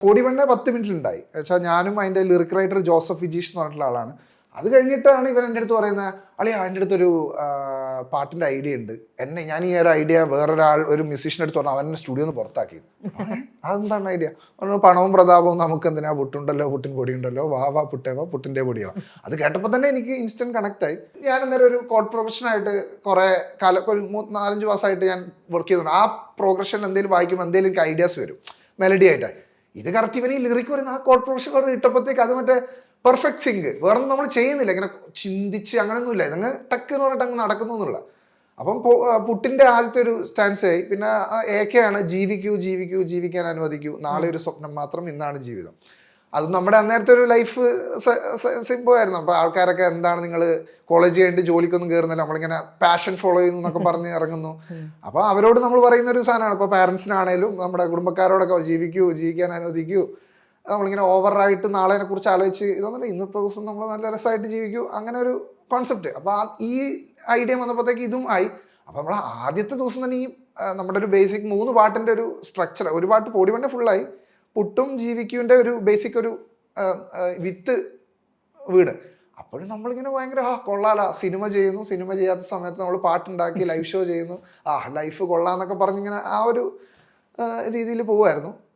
പൊടി പെണ്ണ 10 മിനിറ്റിൽ ഉണ്ടായി. വെച്ചാൽ ഞാനും അതിൻ്റെ ലിറിക് റൈറ്റർ ജോസഫ് വിജീഷ് എന്ന് പറഞ്ഞിട്ടുള്ള ആളാണ്. അത് കഴിഞ്ഞിട്ടാണ് ഇവൻ എൻ്റെ അടുത്ത് പറയുന്നത്, അളിയാ എൻ്റെ അടുത്തൊരു പാട്ടിൻ്റെ ഐഡിയ ഉണ്ട്, ഞാൻ ഈ ഒരു ഐഡിയ വേറൊരാൾ ഒരു മ്യൂസീഷ്യൻ എടുത്ത് പറഞ്ഞു, അവൻ സ്റ്റുഡിയോ ഒന്ന് പുറത്താക്കി. അതെന്താണ് ഐഡിയ? പണവും പ്രതാപവും നമുക്ക് എന്തിനാ, പുട്ടുണ്ടല്ലോ പുട്ടിൻ പൊടിയുണ്ടല്ലോ, വാ പുട്ടേവാ പുട്ടിൻ്റെ പൊടിയോ. അത് കേട്ടപ്പോൾ തന്നെ എനിക്ക് ഇൻസ്റ്റന്റ് കണക്ട് ആയി. ഞാൻ അന്നേരം ഒരു കോഡ് പ്രൊഫഷനായിട്ട് കുറേ കാലം, ഒരു 4-5 മാസമായിട്ട് ഞാൻ വർക്ക് ചെയ്തിട്ടുണ്ട്. ആ പ്രോഗ്രഷൻ എന്തെങ്കിലും വായിക്കുമ്പോൾ എന്തെങ്കിലും എനിക്ക് ഐഡിയാസ് വരും മെലഡി ആയിട്ട്. ഇത് കറക്റ്റ് ഇവന് ഈ ലിറിക് വരുന്ന ആ കോഡ് പ്രൊഫഷൻ ഇട്ടപ്പോഴത്തേക്ക് അത് മറ്റേ പെർഫെക്റ്റ് സിങ്ക്. വേറൊന്നും നമ്മൾ ചെയ്യുന്നില്ല, ഇങ്ങനെ ചിന്തിച്ച് അങ്ങനെയൊന്നുമില്ല, ഇതങ്ങ് ടക്ക് എന്ന് പറഞ്ഞിട്ട് അങ്ങ് നടക്കുന്നു എന്നുള്ള. അപ്പം പുട്ടിൻ്റെ ആദ്യത്തെ ഒരു സ്റ്റാൻസായി. പിന്നെ ഏക്കെയാണ് ജീവിക്കാൻ അനുവദിക്കൂ, നാളെ ഒരു സ്വപ്നം മാത്രം, ഇന്നാണ് ജീവിതം. അത് നമ്മുടെ അന്നേരത്തെ ഒരു ലൈഫ് സിംബമായിരുന്നു. അപ്പോൾ ആൾക്കാരൊക്കെ എന്താണ് നിങ്ങൾ കോളേജ് കഴിഞ്ഞിട്ട് ജോലിക്കൊന്നും കയറുന്നില്ല, നമ്മളിങ്ങനെ പാഷൻ ഫോളോ ചെയ്യുന്നു എന്നൊക്കെ പറഞ്ഞ് ഇറങ്ങുന്നു. അപ്പോൾ അവരോട് നമ്മൾ പറയുന്ന ഒരു സാധനമാണ്. ഇപ്പോൾ പാരൻസിനാണേലും നമ്മുടെ കുടുംബക്കാരോടൊക്കെ ജീവിക്കാൻ അനുവദിക്കൂ. നമ്മളിങ്ങനെ ഓവറായിട്ട് നാളെനെ കുറിച്ച് ആലോചിച്ച് ഇതൊന്നുമില്ല, ഇന്നത്തെ ദിവസം നമ്മൾ നല്ല രസമായിട്ട് ജീവിക്കൂ, അങ്ങനെ ഒരു കോൺസെപ്റ്റ്. അപ്പോൾ ഈ ഐഡിയ വന്നപ്പോഴത്തേക്ക് ഇതും ആയി. അപ്പോൾ നമ്മൾ ആദ്യത്തെ ദിവസം തന്നെ ഈ നമ്മുടെ ഒരു ബേസിക് 3 പാട്ടിൻ്റെ ഒരു സ്ട്രക്ചർ, ഒരു പാട്ട് പൊടി പെണ്ണ ഫുള്ളായി, പുട്ടും ജീവിക്കുവിൻ്റെ ഒരു ബേസിക് ഒരു വിത്ത് വീട്. അപ്പോഴും നമ്മളിങ്ങനെ ഭയങ്കര കൊള്ളാല, സിനിമ ചെയ്യുന്നു, സിനിമ ചെയ്യാത്ത സമയത്ത് നമ്മൾ പാട്ടുണ്ടാക്കി ലൈവ് ഷോ ചെയ്യുന്നു, ലൈഫ് കൊള്ളാന്നൊക്കെ പറഞ്ഞിങ്ങനെ ആ ഒരു രീതിയിൽ പോവുമായിരുന്നു.